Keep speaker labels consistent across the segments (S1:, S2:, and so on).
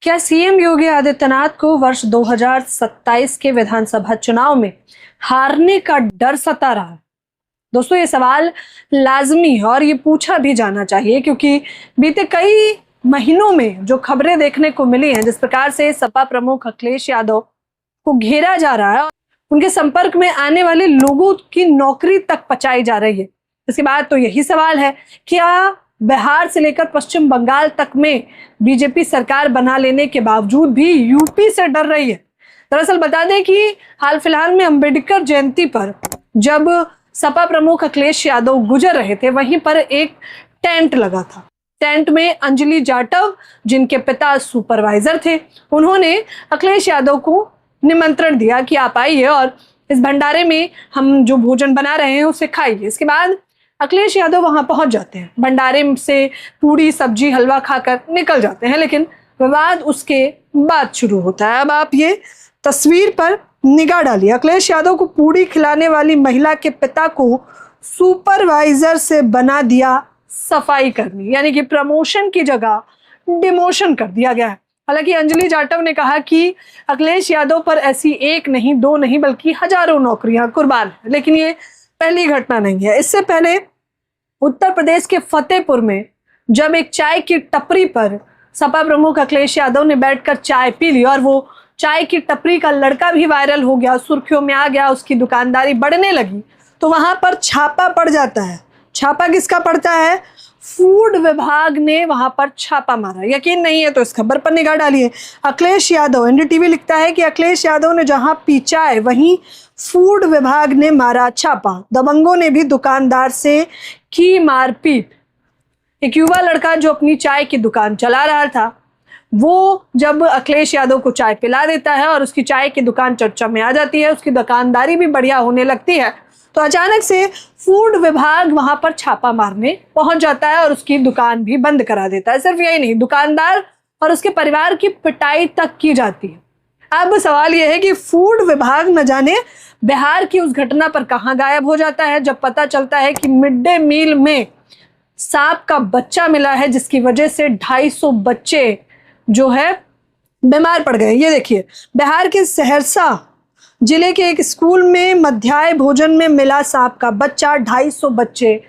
S1: क्या सीएम योगी आदित्यनाथ को वर्ष 2027 के विधानसभा चुनाव में हारने का डर सता रहा है? दोस्तों, ये सवाल लाजमी है और ये पूछा भी जाना चाहिए, क्योंकि बीते कई महीनों में जो खबरें देखने को मिली हैं, जिस प्रकार से सपा प्रमुख अखिलेश यादव को घेरा जा रहा है, उनके संपर्क में आने वाले लोगों की नौकरी तक पचाई जा रही है। इसके बाद तो यही सवाल है, क्या बिहार से लेकर पश्चिम बंगाल तक में बीजेपी सरकार बना लेने के बावजूद भी यूपी से डर रही है? दरअसल बता दें कि हाल फिलहाल में अंबेडकर जयंती पर जब सपा प्रमुख अखिलेश यादव गुजर रहे थे, वहीं पर एक टेंट लगा था। टेंट में अंजलि जाटव, जिनके पिता सुपरवाइजर थे, उन्होंने अखिलेश यादव को निमंत्रण दिया कि आप आइए और इस भंडारे में हम जो भोजन बना रहे हैं उसे खाइए। इसके बाद अखिलेश यादव वहां पहुंच जाते हैं, भंडारे से पूरी सब्जी हलवा खाकर निकल जाते हैं, लेकिन विवाद उसके बाद शुरू होता है। अब आप ये तस्वीर पर निगाह डालिए। अखिलेश यादव को पूरी खिलाने वाली महिला के पिता को सुपरवाइजर से बना दिया सफाई कर्मी, यानी कि प्रमोशन की जगह डिमोशन कर दिया गया है। हालांकि अंजलि जाटव ने कहा कि अखिलेश यादव पर ऐसी एक नहीं, दो नहीं, बल्कि हजारों नौकरियां कुर्बान है, लेकिन ये पहली घटना नहीं है। इससे पहले उत्तर प्रदेश के फतेहपुर में जब एक चाय की टपरी पर सपा प्रमुख अखिलेश यादव ने बैठकर चाय पी ली और वो चाय की टपरी का लड़का भी वायरल हो गया, सुर्खियों में आ गया, उसकी दुकानदारी बढ़ने लगी, तो वहां पर छापा पड़ जाता है। छापा किसका पड़ता है? फूड विभाग ने वहां पर छापा मारा। यकीन नहीं है तो इस खबर पर निगाह डालिए। अखिलेश यादव, एनडीटीवी लिखता है कि अखिलेश यादव ने जहां पी चाय, वहीं फूड विभाग ने मारा छापा। दबंगों ने भी दुकानदार से की मारपीट। एक युवा लड़का जो अपनी चाय की दुकान चला रहा था, वो जब अखिलेश यादव को चाय पिला देता है और उसकी चाय की दुकान चर्चा में आ जाती है, उसकी दुकानदारी भी बढ़िया होने लगती है, तो अचानक से फूड विभाग वहां पर छापा मारने पहुंच जाता है और उसकी दुकान भी बंद करा देता है। सिर्फ यही नहीं, दुकानदार और उसके परिवार की पिटाई तक की जाती है। अब सवाल यह है कि फूड विभाग न जाने बिहार की उस घटना पर कहां गायब हो जाता है, जब पता चलता है कि मिड डे मील में सांप का बच्चा मिला है, जिसकी वजह से 250 बच्चे जो है बीमार पड़ गए। ये देखिए, बिहार के सहरसा जिले के एक स्कूल में मध्याह्न भोजन में मिला सांप का बच्चा। 250 बच्चे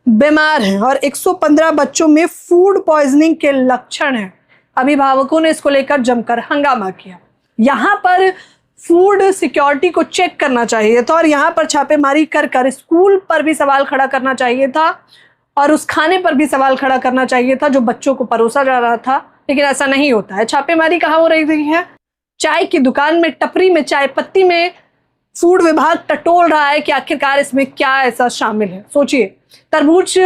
S1: बीमार हैं और 115 बच्चों में फूड पॉइजनिंग के लक्षण हैं। अभिभावकों ने इसको लेकर जमकर हंगामा किया। यहाँ पर फूड सिक्योरिटी को चेक करना चाहिए था और यहाँ पर छापेमारी कर स्कूल पर भी सवाल खड़ा करना चाहिए था और उस खाने पर भी सवाल खड़ा करना चाहिए था जो बच्चों को परोसा जा रहा था, लेकिन ऐसा नहीं होता है। छापेमारी कहाँ हो रही है? चाय की दुकान में, टपरी में, चाय पत्ती में। फूड विभाग टटोल रहा है कि आखिरकार इसमें क्या ऐसा शामिल है। सोचिए, तरबूज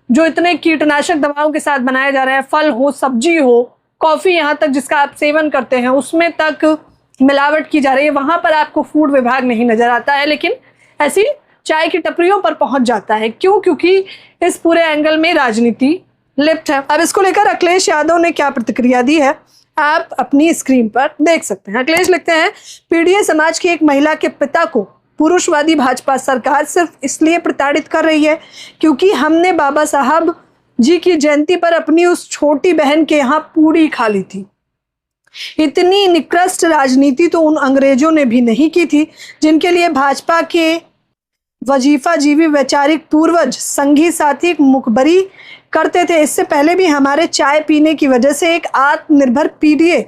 S1: जो इतने कीटनाशक दवाओं के साथ बनाए जा रहे हैं, फल हो, सब्जी हो, कॉफी, यहाँ तक जिसका आप सेवन करते हैं उसमें तक मिलावट की जा रही है। वहां पर आपको फूड विभाग नहीं नजर आता है, लेकिन ऐसी चाय की टपरियों पर पहुंच जाता है। क्यों? क्योंकि इस पूरे एंगल में राजनीति लिप्त है। अब इसको लेकर अखिलेश यादव ने क्या प्रतिक्रिया दी है, आप अपनी स्क्रीन पर देख सकते हैं। अखिलेश लिखते हैं, पीड़ित समाज की एक महिला के पिता को पुरुषवादी भाजपा सरकार सिर्फ इसलिए प्रताड़ित कर रही है क्योंकि हमने बाबा साहब जी की जयंती पर अपनी उस छोटी बहन के यहाँ पूरी खा ली थी। इतनी निकृष्ट राजनीति तो उन अंग्रेजों ने भी नहीं की थी, जिनके लिए भाजपा के वजीफा जीवी वैचारिक पूर्वज संघी साथी मुखबरी करते थे। इससे पहले भी हमारे चाय पीने की वजह से एक आत्मनिर्भर पीढ़ी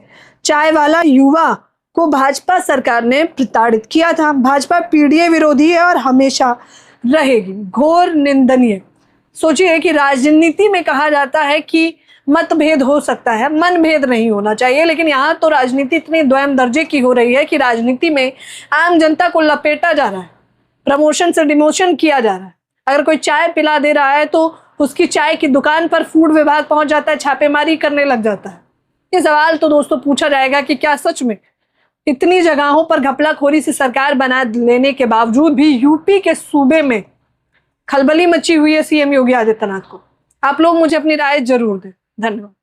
S1: चाय वाला युवा को भाजपा सरकार ने प्रताड़ित किया था। भाजपा पीढ़ी विरोधी है और हमेशा रहेगी। घोर निंदनीय। सोचिए कि राजनीति में कहा जाता है कि मतभेद हो सकता है, मनभेद नहीं होना चाहिए, लेकिन यहाँ तो राजनीति इतनी द्वयम दर्जे की हो रही है कि राजनीति में आम जनता को लपेटा जा रहा है, प्रमोशन से डिमोशन किया जा रहा है। अगर कोई चाय पिला दे रहा है तो उसकी चाय की दुकान पर फूड विभाग पहुंच जाता है, छापेमारी करने लग जाता है। ये सवाल तो दोस्तों पूछा जाएगा कि क्या सच में इतनी जगहों पर घपलाखोरी से सरकार बना लेने के बावजूद भी यूपी के सूबे में खलबली मची हुई है सीएम योगी आदित्यनाथ को? आप लोग मुझे अपनी राय जरूर दें। धन्यवाद।